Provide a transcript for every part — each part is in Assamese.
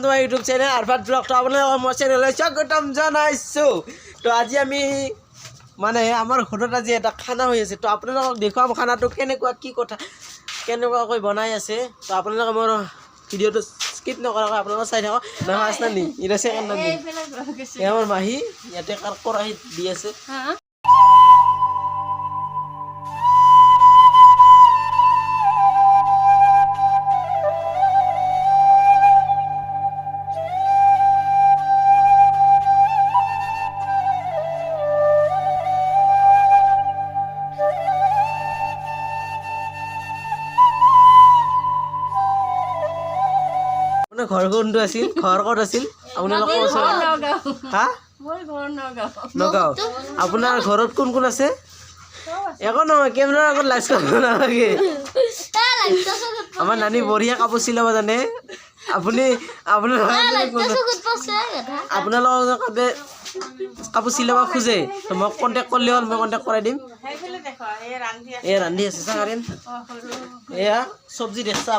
Two my YouTube channel Arfat vlog. তো আপোনালোকৰ মোৰ চেনেললৈ স্বাগতম জনাইছোঁ। তো আজি আমি মানে আমাৰ ঘৰত আজি এটা খানা হৈ আছে। তো আপোনালোকক দেখুৱাম খানাটো কেনেকুৱা কি কথা কেনেকুৱাকৈ বনাই আছে। তো আপোনালোকে মোৰ ভিডিঅ'টো স্কিপ নকৰাকৈ আপোনালোকে চাই থাকক। নহয় আছে নি ইৰা ছেকেণ্ড নি আমাৰ মাহী ইয়াতে কৰাহীত দি আছে। ঘৰ কোনটো আছিল ঘৰ ক'ত আছিল আপোনালোকৰ ওচৰত হা নগাঁও আপোনাৰ ঘৰত কোন কোন আছে একো নহয় কেমেৰাৰ আগত লাইট কৰিব নালাগে আমাৰ নানী বঢ়িয়া কাপোৰ চিলাব জানে আপুনি আপোনালোকে কাপোৰ চিলাব খোজে তো মোক কণ্টেক্ট কৰিলে হ'ল মই কণ্টেক্ট কৰাই দিম এই ৰান্ধি আছে চাগাৰেন এয়া চব্জি দেখছা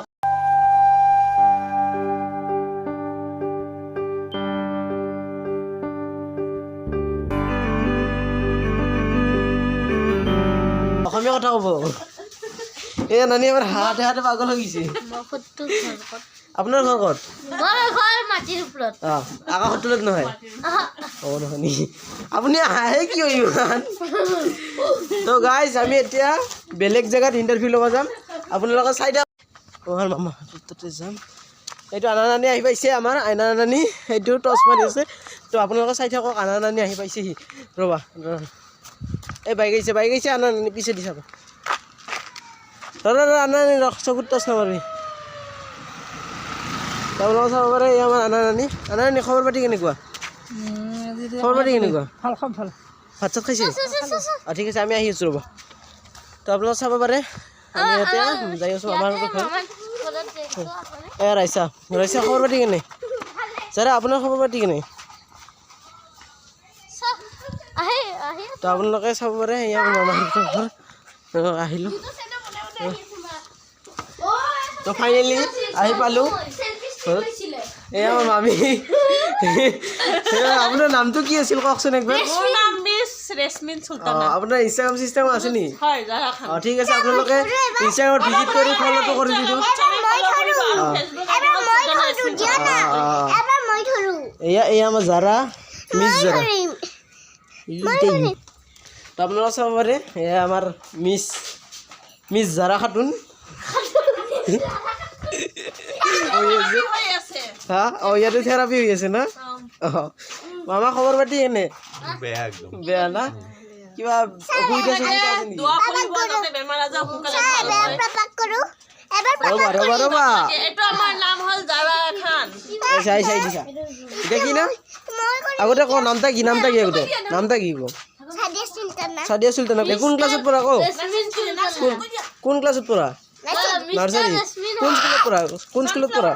অসমীয়া কথা ক'ব এয়া নানি আমাৰ হাতে হাতে পাগল হৈ গৈছে আপোনাৰ ঘৰ ক'ত আকাশৰ তলত নহয় অঁ নহয় নেকি আপুনি আহে কি ইমান তো গাইজ আমি এতিয়া বেলেগ জেগাত ইণ্টাৰভিউ ল'ব যাম আপোনালোকে চাই দিয়ক অঁ মামা তাতে যাম এইটো আনা নানি আহি পাইছে আমাৰ আইনা নানি এইটো টচ মাৰি আছে তো আপোনালোকে চাই থাকক আনা নানি আহি পাইছেহি ৰ'বা এই বাইক আহিছে আনা নানি পিছে দি চাব দাদা আনা নানি ৰখ চকুত টচ নামাৰবি আপোনালোকে চাব পাৰে এই আমাৰ আনা নানি খবৰ পাতি কেনেকুৱা ভাল ভাত চাত খাইছে অঁ ঠিক আছে আমি আহি আছোঁ ৰ'বা তো আপোনালোকে চাব পাৰে আমি ইয়াতে যাই আছোঁ আমাৰ ঘৰ ৰাইছা খবৰ পাতি কেনে ছাৰ আপোনাৰ খবৰ পাতি কেনে তো আপোনালোকে চাব পাৰে এয়া মামাহঁতৰ ঘৰ আহিলোঁ তো ফাইনেলি আহি পালোঁ এয়া আমাৰ মামী আপোনাৰ নামটো কি আছিল কওকচোন একবাৰ আপোনাৰ ইনষ্টাগ্ৰাম চিষ্টেম আছে নি অঁ ঠিক আছে আপোনালোকে ইনষ্টাগ্ৰামত ভিজিট কৰি ফ'ল'টো কৰি দিব এয়া আমাৰ জাৰা মিছ জাৰা তো আপোনালোকে চাব পাৰে এয়া আমাৰ মিছ জাৰা খাতুন হা অঁ ইয়াতে থেৰাপি হৈ আছে না অঁ মামা খবৰ পাতি এনে বেয়া না কিবা অসুবিধা চসুবিধা আছে নেকি ৰ'বা চাই দিছা এতিয়া কি নাম আগতে ক নামটা কি আগতে নামটা কি ক সাদিয়া চুলতানা কোন ক্লাছত পঢ়া ক কোন ক্লাছত পঢ়া নাৰ্চাৰী কোন স্কুলত পঢ়া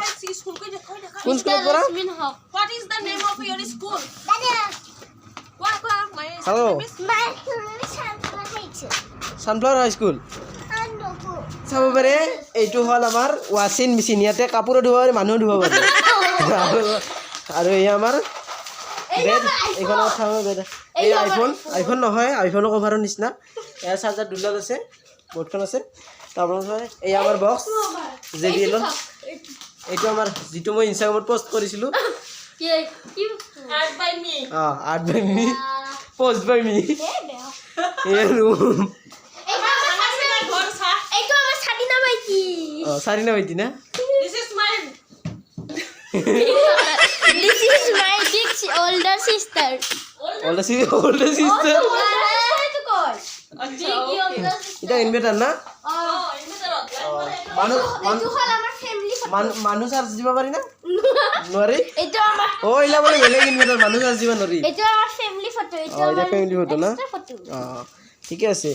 হেল্ল' ছানফ্লাৱাৰ হাই স্কুল চাব পাৰে এইটো হ'ল আমাৰ ৱাশ্বিং মেচিন ইয়াতে কাপোৰো ধুব পাৰে মানুহ ধুব পাৰে আৰু এই আমাৰ বেড এইখনত চাব বেড এই আইফোন নহয় আইফোনৰ কভাৰৰ নিচিনা ইয়াৰ চাৰ্জাৰ দুডাল আছে বৰ্ডখন আছে তাৰপৰা এই আমাৰ বক্স JBL এইটো আমাৰ যিটো মই ইনষ্টাগ্ৰামত পষ্ট কৰিছিলোঁ আৰ্ট বাই মি পোষ্ট বাই মি এই ৰুম চাৰিনা ভাইটি না older sister এটা ইনভাৰ্টাৰ না মানুহ চাৰ্জ দিব পাৰি না নোৱাৰি অঁ এইলা বোলে বেলেগ ইনভাৰ্টাৰ মানুহ চাৰ্জ দিব নোৱাৰি এটা ফেমিলি ফটো না অঁ ঠিকে আছে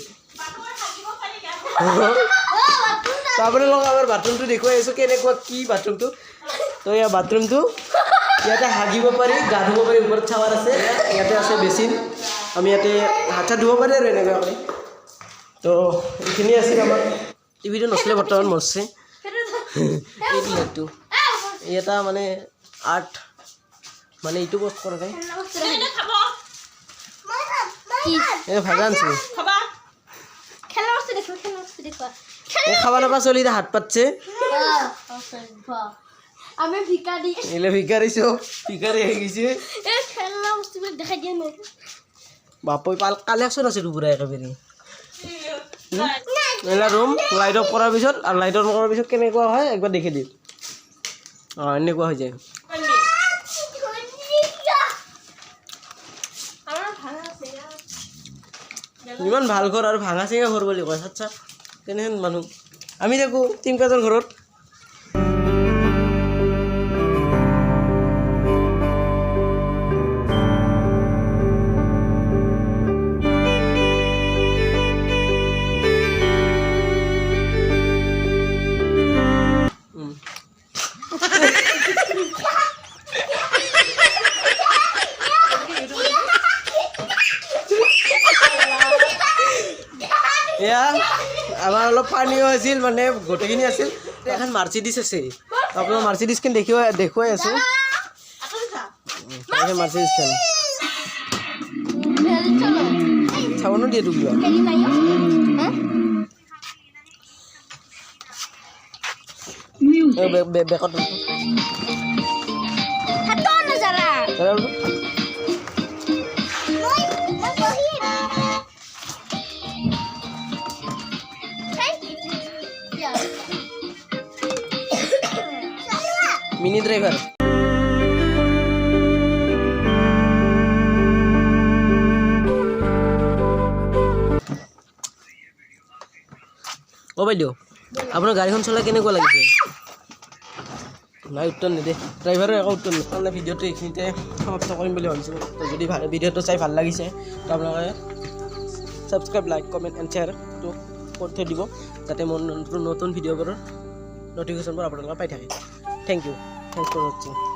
আপোনালোকক আমাৰ বাথৰুমটো দেখুৱাই আছোঁ কেনেকুৱা কি বাথৰুমটো তো এয়া বাথৰুমটো ইয়াতে হাগিব পাৰি গা ধুব পাৰি ওপৰত চাৱাৰ আছে ইয়াতে আছে বেচিন আমি ইয়াতে হাত চাত ধুব পাৰি আৰু এনেকুৱাকৈ তো এইখিনি আছিল আমাৰ টিভিটো নচলে বৰ্তমান মৰছে এইটো লাইটটো এই এটা মানে আৰ্ট মানে এইটো পোষ্ট কৰা যায় এই ভাগা আনছো খাবা নাপা চলি হাত পাতছে আমি ভিকারি এলে ভিকারিছো ভিকারি হয়ে গেছে এ খেলনা বস্তু দেখাই দিয়া নাই বাপই পাল কালেকশন আছে পুরা একেবারে এলা রুম লাইট অফ করার পিছত আর লাইট অন করার পিছত কেনেকুৱা হয় একবাৰ দেখে দিন এনেকুৱা হৈ যায় ইমান ভাল ঘৰ আৰু ভাঙা চিঙা ঘৰ বুলি কয় আচ্ছা কেনেহেন মানুহ আমি দেখো টিমকাজৰ ঘৰত এয়া আমাৰ অলপ পানীও আছিল মানে গোটেইখিনি আছিল এখন মাৰ্চিডিজ আছে আপোনাৰ মাৰ্চিডিজখন দেখুৱাই আছোঁ মাৰ্চিডিজখন চাবনো দিয়ে তোক বেকত মিনি ড্ৰাইভাৰ ও বাইদেউ আপনাৰ গাড়িখন চলাই কেনেকুৱা লাগিছে নাই উত্তৰ নিদে ড্ৰাইভাৰৰ একো উত্তৰ নিদিয়ে মানে ভিডিঅ'টো এইখিনিতে সমাপ্ত কৰিম বুলি ভাবিছোঁ তো যদি ভিডিঅ'টো চাই ভাল লাগিছে তো আপোনালোকে ছাবস্ক্ৰাইব লাইক কমেণ্ট এণ্ড শ্বেয়াৰটো কৰি থৈ দিব যাতে মোৰ নতুন ভিডিঅ'বোৰৰ ন'টিফিকেশ্যনবোৰ আপোনালোকে পাই থাকে thank you thanks for watching